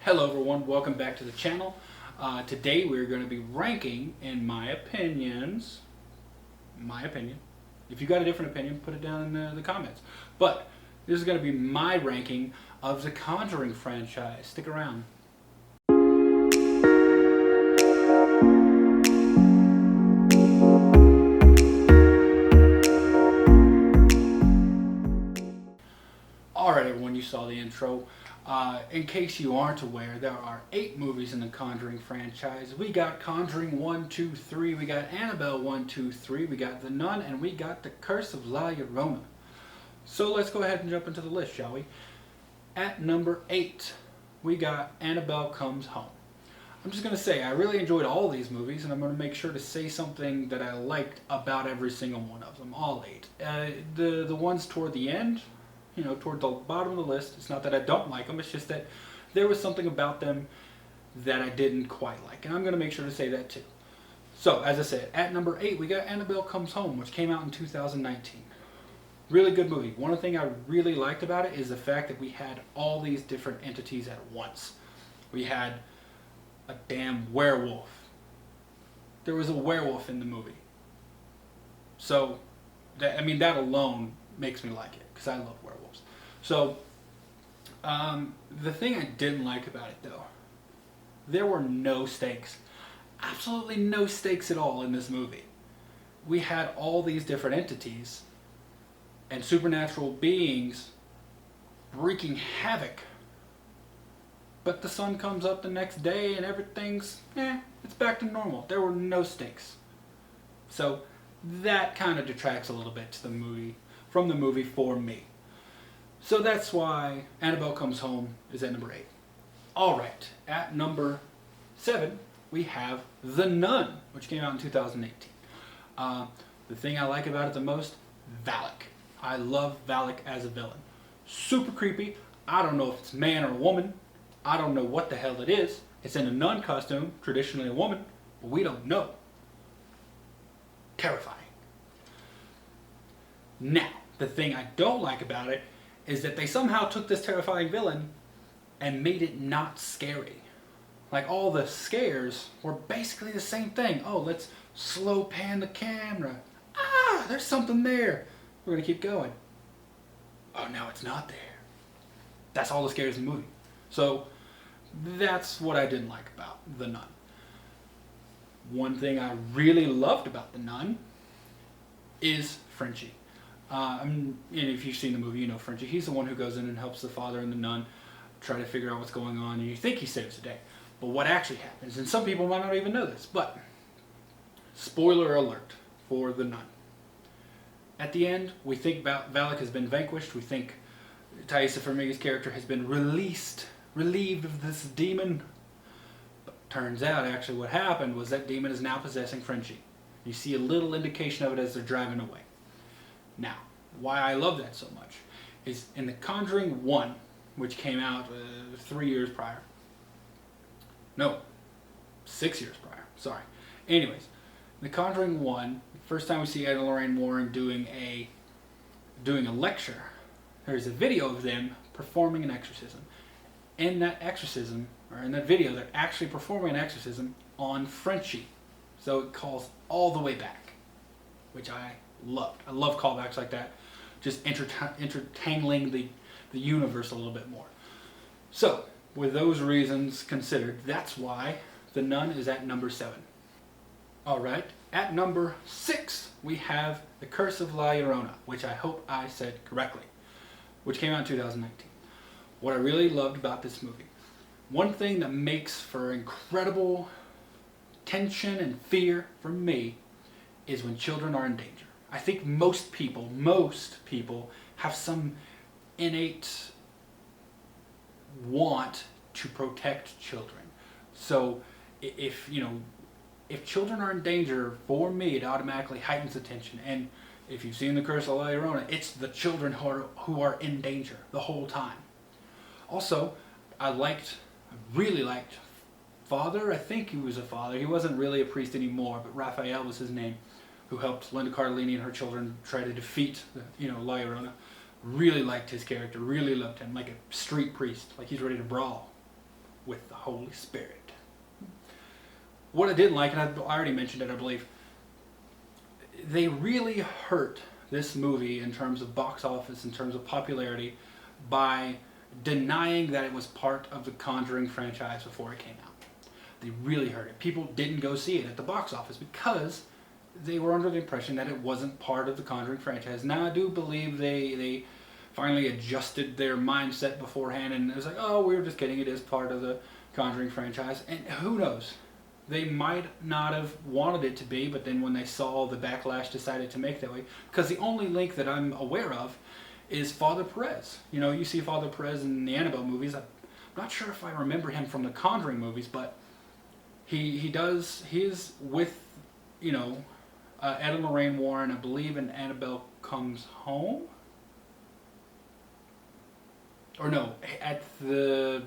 Hello everyone, welcome back to the channel. Today we're going to be ranking, in my opinion. If you got a different opinion, put it down in the comments. But this is going to be my ranking of the Conjuring franchise. Stick around. Alright everyone, you saw the intro. In case you aren't aware, there are 8 movies in the Conjuring franchise. We got Conjuring 1, 2, 3, we got Annabelle 1, 2, 3, we got The Nun, and we got The Curse of La Llorona. So let's go ahead and jump into the list, shall we? At number 8, we got Annabelle Comes Home. I'm just going to say, I really enjoyed all these movies, and I'm going to make sure to say something that I liked about every single one of them, all 8. The ones toward the end, toward the bottom of the list, it's not that I don't like them, it's just that there was something about them that I didn't quite like, and I'm going to make sure to say that too. So, as I said, at number 8, we got Annabelle Comes Home, which came out in 2019. Really good movie. One thing I really liked about it is the fact that we had all these different entities at once. We had a damn werewolf. There was a werewolf in the movie. So, that alone makes me like it, because I love werewolves. So, the thing I didn't like about it, though, there were no stakes. Absolutely no stakes at all in this movie. We had all these different entities and supernatural beings wreaking havoc. But the sun comes up the next day and everything's, it's back to normal. There were no stakes. So, that kind of detracts a little bit from the movie for me. So that's why Annabelle Comes Home is at number 8. Alright, at number 7, we have The Nun, which came out in 2018. The thing I like about it the most, Valak. I love Valak as a villain. Super creepy. I don't know if it's man or woman. I don't know what the hell it is. It's in a nun costume, traditionally a woman, but we don't know. Terrifying. Now, the thing I don't like about it is that they somehow took this terrifying villain and made it not scary. Like, all the scares were basically the same thing. Oh, let's slow pan the camera. Ah, there's something there. We're going to keep going. Oh, no, it's not there. That's all the scares in the movie. So, that's what I didn't like about The Nun. One thing I really loved about The Nun is Frenchie. And if you've seen the movie, you know Frenchie. He's the one who goes in and helps the father and the nun try to figure out what's going on, and you think he saves the day. But what actually happens, and some people might not even know this, but spoiler alert for The Nun. At the end, we think Valak has been vanquished. We think Taissa Farmiga's character has been relieved of this demon. But turns out, actually, what happened was that demon is now possessing Frenchie. You see a little indication of it as they're driving away. Now, why I love that so much is in The Conjuring 1, which came out 3 years prior. No, 6 years prior. Sorry. Anyways, The Conjuring 1, first time we see Ed and Lorraine Warren doing a lecture, there's a video of them performing an exorcism. In that exorcism, or in that video, they're actually performing an exorcism on Frenchie. So it calls all the way back, which I loved. I love callbacks like that. Just intertangling the universe a little bit more. So, with those reasons considered, that's why The Nun is at number 7. Alright, at number 6, we have The Curse of La Llorona, which I hope I said correctly, which came out in 2019. What I really loved about this movie, one thing that makes for incredible tension and fear for me, is when children are in danger. I think most people have some innate want to protect children. So if children are in danger, for me, it automatically heightens the tension. And if you've seen The Curse of La Llorona, it's the children who are in danger the whole time. Also, I really liked Father. I think he was a father. He wasn't really a priest anymore, but Raphael was his name, who helped Linda Cardellini and her children try to defeat La Llorona. Really liked his character, really loved him, like a street priest, like he's ready to brawl. with the Holy Spirit. What I didn't like, and I already mentioned it, I believe, they really hurt this movie in terms of box office, in terms of popularity, by denying that it was part of the Conjuring franchise before it came out. They really hurt it. People didn't go see it at the box office because they were under the impression that it wasn't part of the Conjuring franchise. Now I do believe they finally adjusted their mindset beforehand, and it was like, oh, we were just kidding, it is part of the Conjuring franchise. And who knows? They might not have wanted it to be, but then when they saw the backlash, decided to make that way. Because the only link that I'm aware of is Father Perez. You know, you see Father Perez in the Annabelle movies. I'm not sure if I remember him from the Conjuring movies, but he is with, you know, Ed and Lorraine Warren, I believe, in Annabelle Comes Home. Or no, at the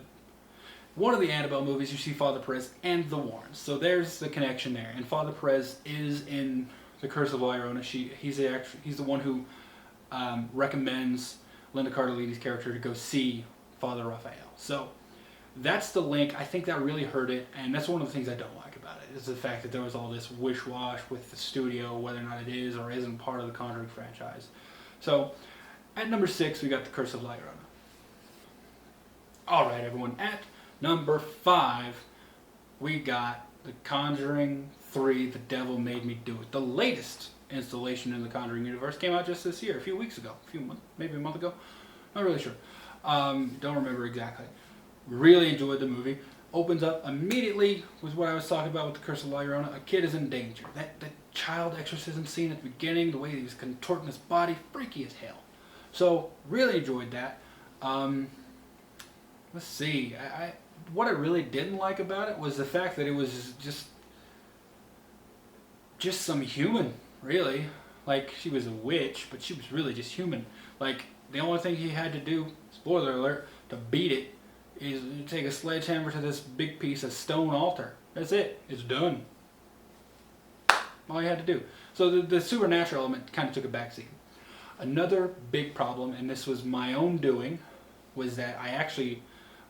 one of the Annabelle movies, you see Father Perez and the Warrens. So there's the connection there. And Father Perez is in The Curse of La Llorona. He's the one who recommends Linda Cardellini's character to go see Father Raphael. So that's the link. I think that really hurt it, and that's one of the things I don't like about it, is the fact that there was all this wish-wash with the studio, whether or not it is or isn't part of the Conjuring franchise. So at number 6, we got The Curse of La Llorona. Alright everyone, at number 5, we got The Conjuring 3, The Devil Made Me Do It. The latest installation in the Conjuring universe came out just this year, a few weeks ago, maybe a month ago, not really sure. Don't remember exactly. Really enjoyed the movie. Opens up immediately with what I was talking about with The Curse of La Llorona. A kid is in danger. That child exorcism scene at the beginning, the way he was contorting his body, freaky as hell. So really enjoyed that. Let's see. What I really didn't like about it was the fact that it was just some human, really. Like, she was a witch, but she was really just human. Like, the only thing he had to do, spoiler alert, to beat it is take a sledgehammer to this big piece of stone altar. That's it. It's done. All you had to do. So the supernatural element kind of took a backseat. Another big problem, and this was my own doing, was that I actually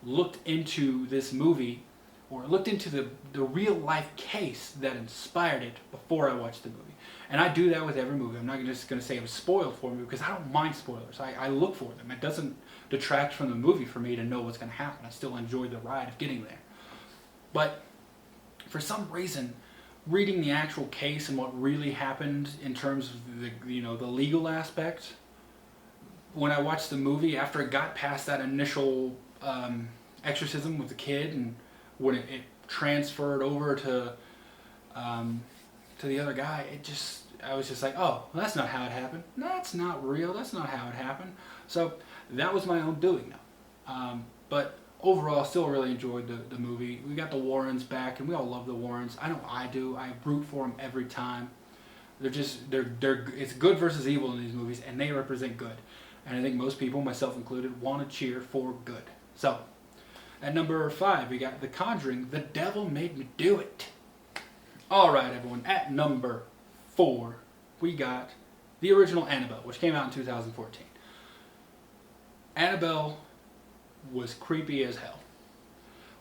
looked into this movie, or looked into the real life case that inspired it before I watched the movie. And I do that with every movie. I'm not just going to say it was spoiled for me, because I don't mind spoilers. I look for them. It doesn't detract from the movie for me to know what's going to happen. I still enjoy the ride of getting there. But for some reason, reading the actual case and what really happened in terms of the legal aspect, when I watched the movie, after it got past that initial exorcism with the kid, and when it transferred over to the other guy, I was just like, oh, well, that's not how it happened. No, that's not real. That's not how it happened. So that was my own doing now. But overall, still really enjoyed the movie. We got the Warrens back, and we all love the Warrens. I know I do. I root for them every time. It's good versus evil in these movies, and they represent good. And I think most people, myself included, want to cheer for good. So, at number 5, we got The Conjuring, The Devil Made Me Do It. Alright everyone, at number 4, we got the original Annabelle, which came out in 2014. Annabelle was creepy as hell.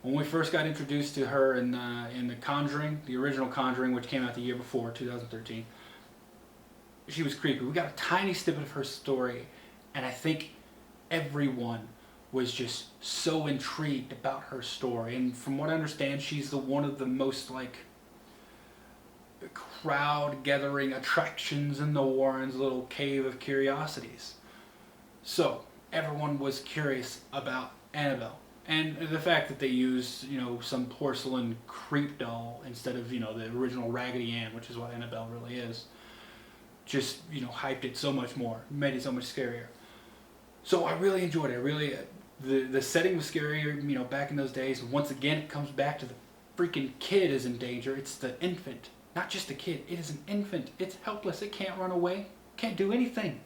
When we first got introduced to her in the Conjuring, the original Conjuring, which came out the year before, 2013, she was creepy. We got a tiny snippet of her story, and I think everyone was just so intrigued about her story. And from what I understand, she's one of the most crowd-gathering attractions in the Warrens' little cave of curiosities. So everyone was curious about Annabelle, and the fact that they used some porcelain creep doll instead of the original Raggedy Ann, which is what Annabelle really is, just hyped it so much more, made it so much scarier. So I really enjoyed it. The setting was scarier, back in those days. Once again, it comes back to the freaking kid is in danger. It's the infant, not just a kid. It is an infant. It's helpless. It can't run away. Can't do anything.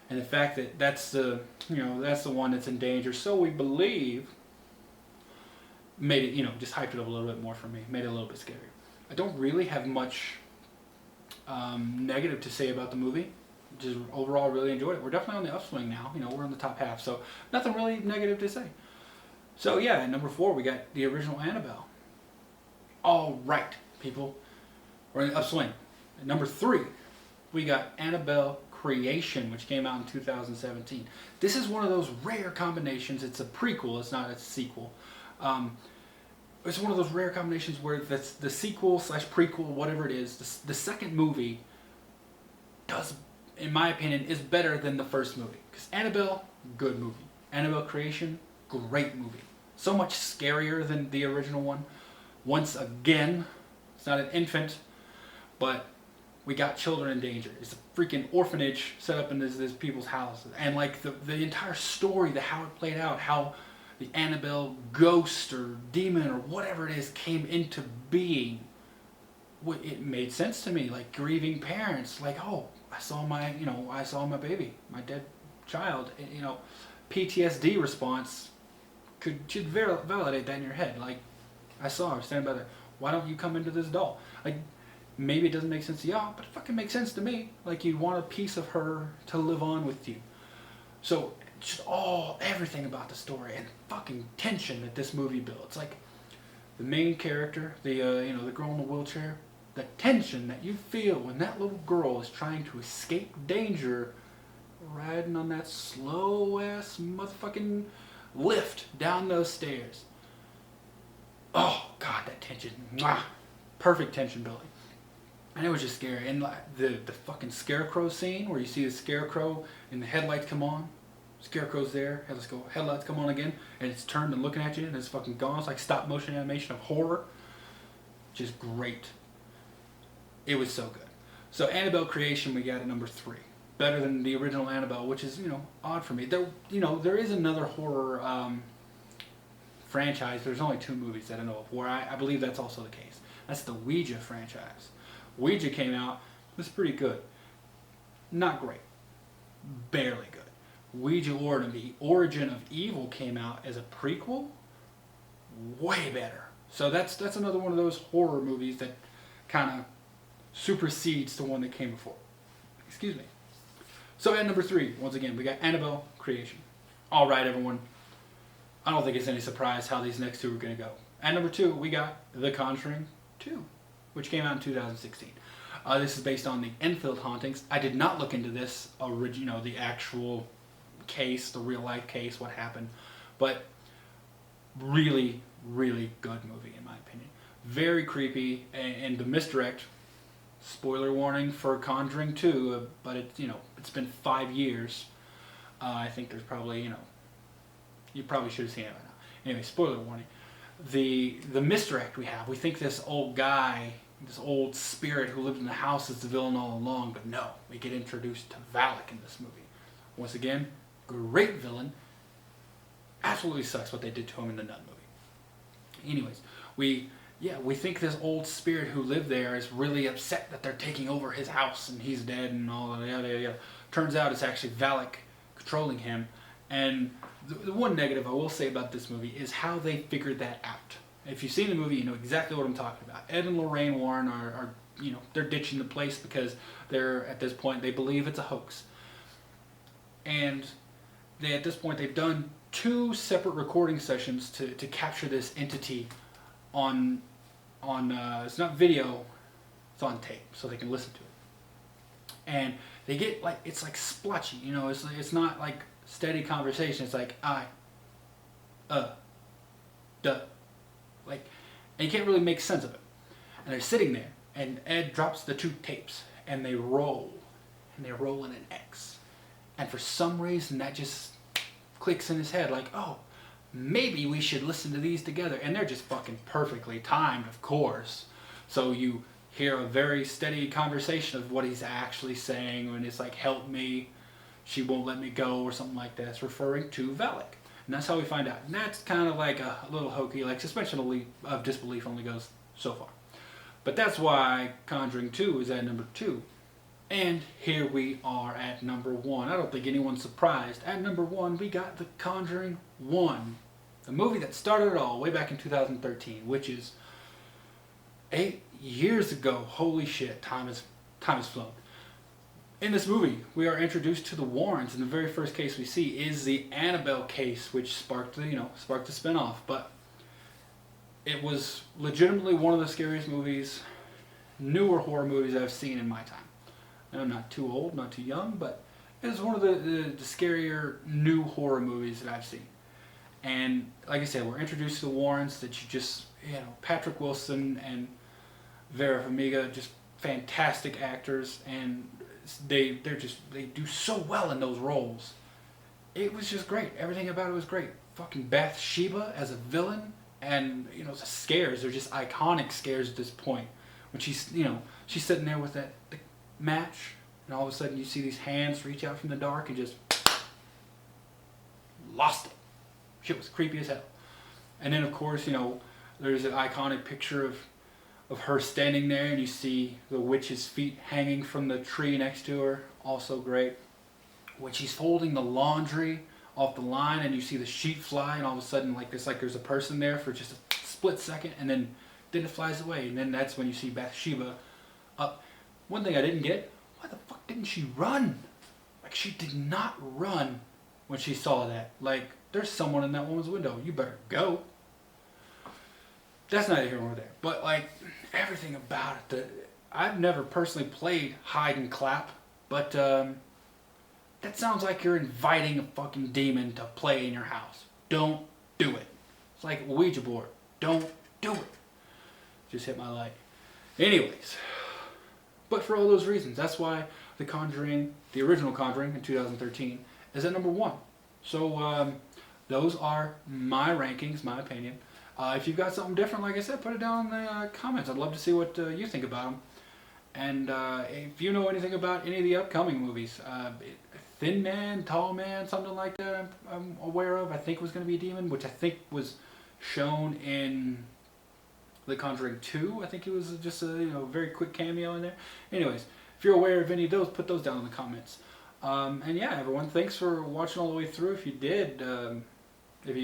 And the fact that that's the one that's in danger, so we believe, made it, just hyped it up a little bit more for me. Made it a little bit scarier. I don't really have much negative to say about the movie. Just overall really enjoyed it. We're definitely on the upswing now. We're on the top half, so nothing really negative to say. So yeah, at number 4 we got the original Annabelle. All right, people, we're in the upswing. At number 3, we got Annabelle Creation, which came out in 2017. This is one of those rare combinations. It's a prequel. It's not a sequel. It's one of those rare combinations where that's the sequel slash prequel, whatever it is. The second movie does, in my opinion, is better than the first movie. Because Annabelle, good movie. Annabelle Creation, great movie. So much scarier than the original one. Once again, it's not an infant, but we got children in danger. It's a freaking orphanage set up in this people's houses. And like the entire story, how it played out, how the Annabelle ghost or demon or whatever it is came into being, it made sense to me. Like grieving parents, like, oh, I saw my baby, my dead child. PTSD response should validate that in your head. Like, I saw her standing by there. Why don't you come into this doll? Like, maybe it doesn't make sense to y'all, but it fucking makes sense to me. Like, you want a piece of her to live on with you. So just everything about the story and fucking tension that this movie builds. Like the main character, the girl in the wheelchair, the tension that you feel when that little girl is trying to escape danger, riding on that slow ass motherfucking lift down those stairs. Oh god, that tension. Mwah. Perfect tension building. And it was just scary. And the fucking scarecrow scene where you see the scarecrow and the headlights come on. Scarecrow's there, headlights come on again, and it's turned and looking at you, and it's fucking gone. It's like stop motion animation of horror. Just great. It was so good. So Annabelle Creation we got at number 3. Better than the original Annabelle, which is, odd for me. There is another horror franchise. There's only 2 movies that I know of where I believe that's also the case. That's the Ouija franchise. Ouija came out, it was pretty good. Not great. Barely good. Ouija or the Origin of Evil came out as a prequel. Way better. So that's another one of those horror movies that kind of supersedes the one that came before. Excuse me. So at number 3, once again, we got Annabelle Creation. All right, everyone. I don't think it's any surprise how these next 2 are going to go. At number 2, we got The Conjuring 2, which came out in 2016. This is based on the Enfield hauntings. I did not look into this, the actual case, the real life case, what happened, but really, really good movie in my opinion. Very creepy, and the misdirect. Spoiler warning for Conjuring 2, but it's been 5 years. I think there's probably you probably should have seen it by now. Anyway, spoiler warning. The misdirect we think this old guy, this old spirit who lived in the house is the villain all along, but no, we get introduced to Valak in this movie. Once again, great villain. Absolutely sucks what they did to him in the Nun movie. Anyways, we think this old spirit who lived there is really upset that they're taking over his house and he's dead and all that, yada, yada, yada. Turns out it's actually Valak controlling him. And the one negative I will say about this movie is how they figured that out. If you've seen the movie, you know exactly what I'm talking about. Ed and Lorraine Warren are they're ditching the place because at this point, they believe it's a hoax. And at this point, they've done 2 separate recording sessions to capture this entity on it's not video, it's on tape, so they can listen to it. And they get it's like splotchy, it's not like steady conversation. It's like duh, and you can't really make sense of it. And they're sitting there, and Ed drops the 2 tapes, and they roll in an X. And for some reason, that just clicks in his head, like, oh, maybe we should listen to these together. And they're just fucking perfectly timed, of course. So you hear a very steady conversation of what he's actually saying, when it's like, help me, she won't let me go, or something like that. It's referring to Valak. And that's how we find out. And that's kind of like a little hokey, like suspension of disbelief only goes so far. But that's why Conjuring 2 is at number 2. And here we are at number 1. I don't think anyone's surprised. At number 1, we got The Conjuring 1. The movie that started it all way back in 2013, which is 8 years ago. Holy shit, time has flown. In this movie, we are introduced to the Warrens, and the very first case we see is the Annabelle case, which sparked the spinoff. But it was legitimately one of the scariest movies, newer horror movies I've seen in my time. And I'm not too old, not too young, but it was one of the scarier new horror movies that I've seen. And like I said, we're introduced to the Warrens, that Patrick Wilson and Vera Farmiga, just fantastic actors, and they do so well in those roles. It was just great. Everything about it was great. Fucking Bathsheba as a villain, and the scares, they're just iconic scares at this point. When she's sitting there with the match, and all of a sudden you see these hands reach out from the dark and just lost it. Shit was creepy as hell. And then of course, there's an iconic picture of her standing there, and you see the witch's feet hanging from the tree next to her. Also great. When she's folding the laundry off the line, and you see the sheet fly, and all of a sudden there's a person there for just a split second, and then it flies away, and then that's when you see Bathsheba up. One thing I didn't get: why the fuck didn't she run? Like, she did not run when she saw that. Like, there's someone in that woman's window. You better go. That's neither here nor there. But everything about it, I've never personally played hide and clap, but that sounds like you're inviting a fucking demon to play in your house. Don't do it. It's like a Ouija board. Don't do it. Just hit my light. Anyways, but for all those reasons, that's why The Conjuring, the original Conjuring in 2013, is at number 1. So those are my rankings, my opinion. If you've got something different, like I said, put it down in the comments. I'd love to see what you think about them. And if you know anything about any of the upcoming movies, Thin Man, Tall Man, something like that I'm aware of, I think was going to be a demon, which I think was shown in The Conjuring 2. I think it was just a very quick cameo in there. Anyways, if you're aware of any of those, put those down in the comments. And yeah, everyone, thanks for watching all the way through. If you did, if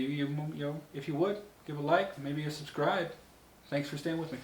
you would, give a like, maybe a subscribe. Thanks for staying with me.